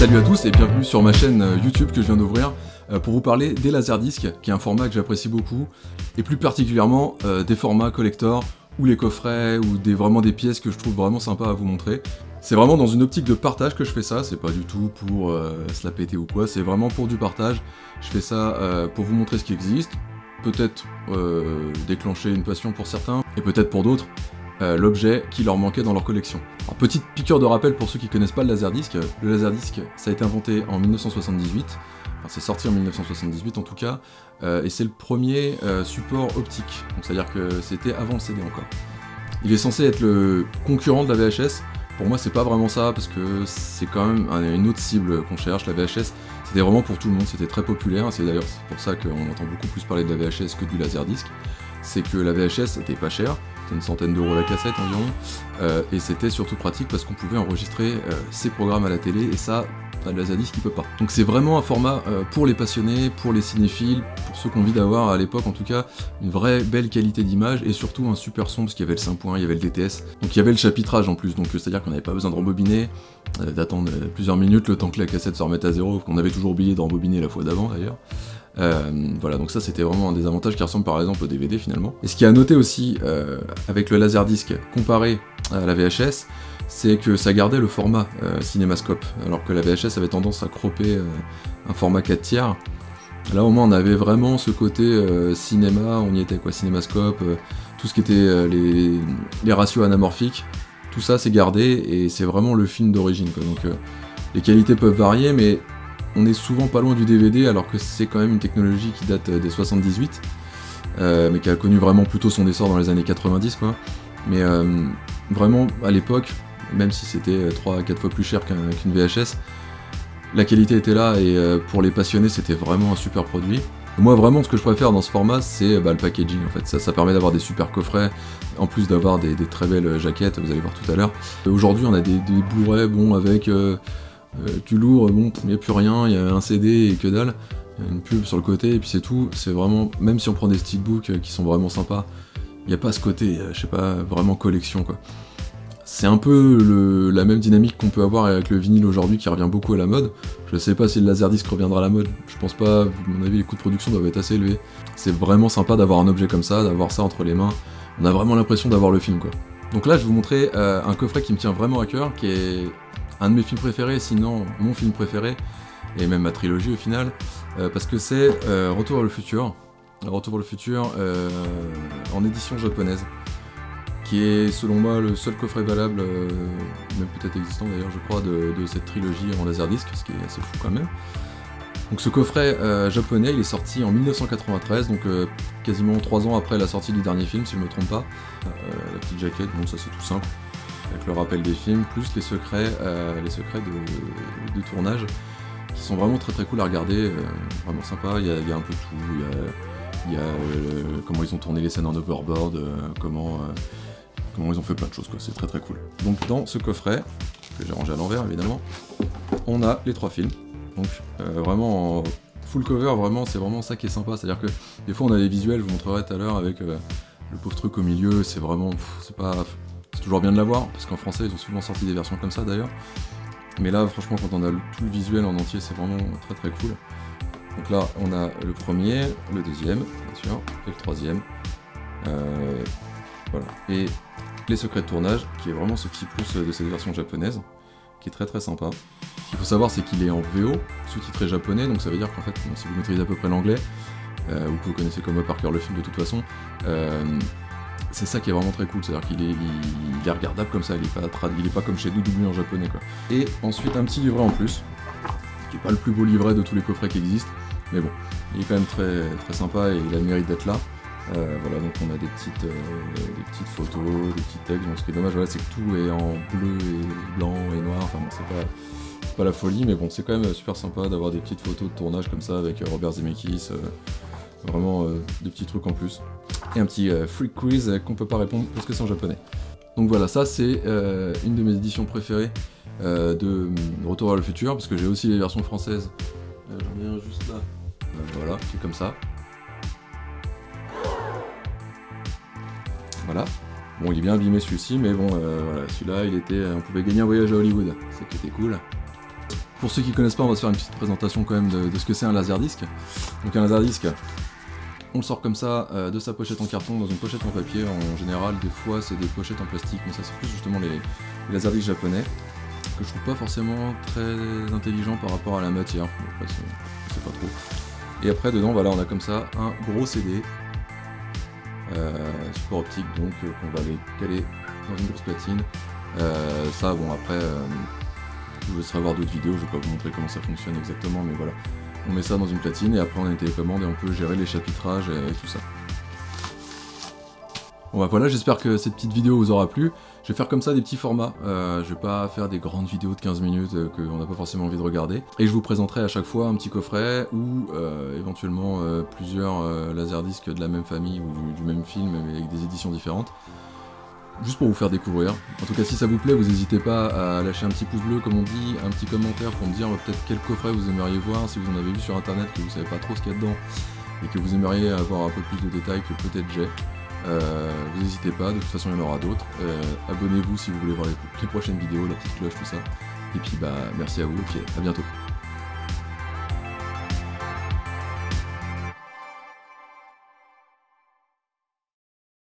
Salut à tous et bienvenue sur ma chaîne YouTube que je viens d'ouvrir pour vous parler des laserdiscs, qui est un format que j'apprécie beaucoup, et plus particulièrement des formats collector, ou les coffrets, ou vraiment des pièces que je trouve vraiment sympa à vous montrer. C'est vraiment dans une optique de partage que je fais ça, c'est pas du tout pour se la péter ou quoi, c'est vraiment pour du partage. Je fais ça pour vous montrer ce qui existe, peut-être déclencher une passion pour certains, et peut-être pour d'autres, l'objet qui leur manquait dans leur collection. Alors, petite piqûre de rappel pour ceux qui connaissent pas le laserdisc ça a été inventé en 1978, enfin c'est sorti en 1978 en tout cas, et c'est le premier support optique, donc c'est à dire que c'était avant le CD encore. Il est censé être le concurrent de la VHS. Pour moi c'est pas vraiment ça, parce que c'est quand même une autre cible qu'on cherche. La VHS c'était vraiment pour tout le monde, c'était très populaire, c'est d'ailleurs pour ça qu'on entend beaucoup plus parler de la VHS que du laserdisc. C'est que la VHS c'était pas cher, c'était une centaine d'euros la cassette environ, et c'était surtout pratique parce qu'on pouvait enregistrer ses programmes à la télé, et ça, le laserdisc il peut pas. Donc c'est vraiment un format pour les passionnés, pour les cinéphiles, pour ceux qui ont envie d'avoir à l'époque en tout cas une vraie belle qualité d'image, et surtout un super son, parce qu'il y avait le 5 points, il y avait le DTS, donc il y avait le chapitrage en plus, donc c'est-à-dire qu'on n'avait pas besoin de rembobiner, d'attendre plusieurs minutes le temps que la cassette se remette à zéro, qu'on avait toujours oublié de rembobiner la fois d'avant d'ailleurs. Voilà, donc ça c'était vraiment un des avantages qui ressemble par exemple au DVD finalement. Et ce qui est à noter aussi avec le laserdisc comparé à la VHS, c'est que ça gardait le format cinémascope, alors que la VHS avait tendance à cropper un format 4/3. Là au moins on avait vraiment ce côté cinéma, on y était quoi, cinémascope, tout ce qui était les ratios anamorphiques, tout ça c'est gardé et c'est vraiment le film d'origine quoi. Donc les qualités peuvent varier, mais on est souvent pas loin du DVD, alors que c'est quand même une technologie qui date des 78, mais qui a connu vraiment plutôt son essor dans les années 90 quoi. Mais vraiment à l'époque, même si c'était 3 à 4 fois plus cher qu'une VHS, la qualité était là, et pour les passionnés c'était vraiment un super produit. Et moi vraiment ce que je préfère dans ce format c'est le packaging en fait, ça permet d'avoir des super coffrets, en plus d'avoir des très belles jaquettes, vous allez voir tout à l'heure. Aujourd'hui on a des Blu-ray bon avec du lourd, bon, il n'y a plus rien, il y a un CD et que dalle, il y a une pub sur le côté et puis c'est tout. C'est vraiment, même si on prend des steelbooks qui sont vraiment sympas, il n'y a pas ce côté, je sais pas, vraiment collection quoi. C'est un peu la même dynamique qu'on peut avoir avec le vinyle aujourd'hui qui revient beaucoup à la mode. Je sais pas si le laserdisc reviendra à la mode, je pense pas, à mon avis les coûts de production doivent être assez élevés. C'est vraiment sympa d'avoir un objet comme ça, d'avoir ça entre les mains, on a vraiment l'impression d'avoir le film quoi. Donc là je vais vous montrer un coffret qui me tient vraiment à cœur, qui est un de mes films préférés, sinon mon film préféré, et même ma trilogie au final, parce que c'est Retour vers le futur. Retour vers le futur en édition japonaise, qui est selon moi le seul coffret valable, même peut-être existant d'ailleurs je crois, de cette trilogie en laserdisc, ce qui est assez fou quand même. Donc ce coffret japonais il est sorti en 1993, donc quasiment 3 ans après la sortie du dernier film si je me trompe pas. La petite jaquette, bon ça c'est tout simple, avec le rappel des films, plus les secrets de tournage, qui sont vraiment très très cool à regarder, vraiment sympa. Il y a un peu tout, il y a comment ils ont tourné les scènes en overboard, comment ils ont fait plein de choses quoi, c'est très très cool. Donc dans ce coffret, que j'ai rangé à l'envers évidemment, on a les 3 films, donc vraiment en full cover, vraiment c'est vraiment ça qui est sympa, c'est à dire que des fois on a les visuels, je vous montrerai tout à l'heure avec le pauvre truc au milieu, c'est vraiment, c'est toujours bien de l'avoir, parce qu'en français ils ont souvent sorti des versions comme ça d'ailleurs. Mais là franchement quand on a tout le visuel en entier c'est vraiment très très cool. Donc là on a le premier, le deuxième bien sûr, et le troisième. Voilà. Et les secrets de tournage, qui est vraiment ce petit plus de cette version japonaise, qui est très très sympa. Ce qu'il faut savoir c'est qu'il est en VO, sous-titré japonais, donc ça veut dire qu'en fait si vous maîtrisez à peu près l'anglais, ou que vous connaissez comme moi par cœur le film de toute façon, c'est ça qui est vraiment très cool, c'est-à-dire qu'il est regardable comme ça, il est pas comme chez nous doublé en japonais quoi. Et ensuite un petit livret en plus, qui est pas le plus beau livret de tous les coffrets qui existent, mais bon, il est quand même très, très sympa et il a le mérite d'être là. Voilà, donc on a des petites photos, des petits textes, donc ce qui est dommage voilà, c'est que tout est en bleu et blanc et noir, enfin bon c'est pas la folie, mais bon c'est quand même super sympa d'avoir des petites photos de tournage comme ça avec Robert Zemeckis, vraiment des petits trucs en plus. Et un petit freak quiz qu'on peut pas répondre parce que c'est en japonais. Donc voilà, ça c'est une de mes éditions préférées de Retour vers le futur, parce que j'ai aussi les versions françaises. J'en ai un juste là. Voilà, c'est comme ça. Voilà. Bon, il est bien abîmé celui-ci, mais bon, voilà, celui-là, on pouvait gagner un voyage à Hollywood, c'est qui était cool. Pour ceux qui connaissent pas, on va se faire une petite présentation quand même de ce que c'est un laserdisc. Donc un laserdisc, on le sort comme ça de sa pochette en carton dans une pochette en papier. En général, des fois c'est des pochettes en plastique, mais ça c'est plus justement les laserdiscs japonais que je trouve pas forcément très intelligent par rapport à la matière. Après, je sais pas trop. Et après dedans, voilà, on a comme ça un gros CD, support optique, donc qu'on va aller caler dans une grosse platine. Ça, bon après, je vous laisserai voir d'autres vidéos. Je vais pas vous montrer comment ça fonctionne exactement, mais voilà. On met ça dans une platine et après on a une télécommande et on peut gérer les chapitrages et tout ça. Bon bah voilà, j'espère que cette petite vidéo vous aura plu. Je vais faire comme ça des petits formats, je vais pas faire des grandes vidéos de 15 minutes qu'on n'a pas forcément envie de regarder. Et je vous présenterai à chaque fois un petit coffret ou éventuellement plusieurs laserdiscs de la même famille ou du même film mais avec des éditions différentes. Juste pour vous faire découvrir. En tout cas, si ça vous plaît, vous n'hésitez pas à lâcher un petit pouce bleu, comme on dit, un petit commentaire pour me dire peut-être quel coffret vous aimeriez voir, si vous en avez vu sur internet, que vous savez pas trop ce qu'il y a dedans, et que vous aimeriez avoir un peu plus de détails que peut-être j'ai. Vous n'hésitez pas, de toute façon il y en aura d'autres. Abonnez-vous si vous voulez voir les prochaines vidéos, la petite cloche, tout ça. Et puis bah merci à vous, et puis à bientôt.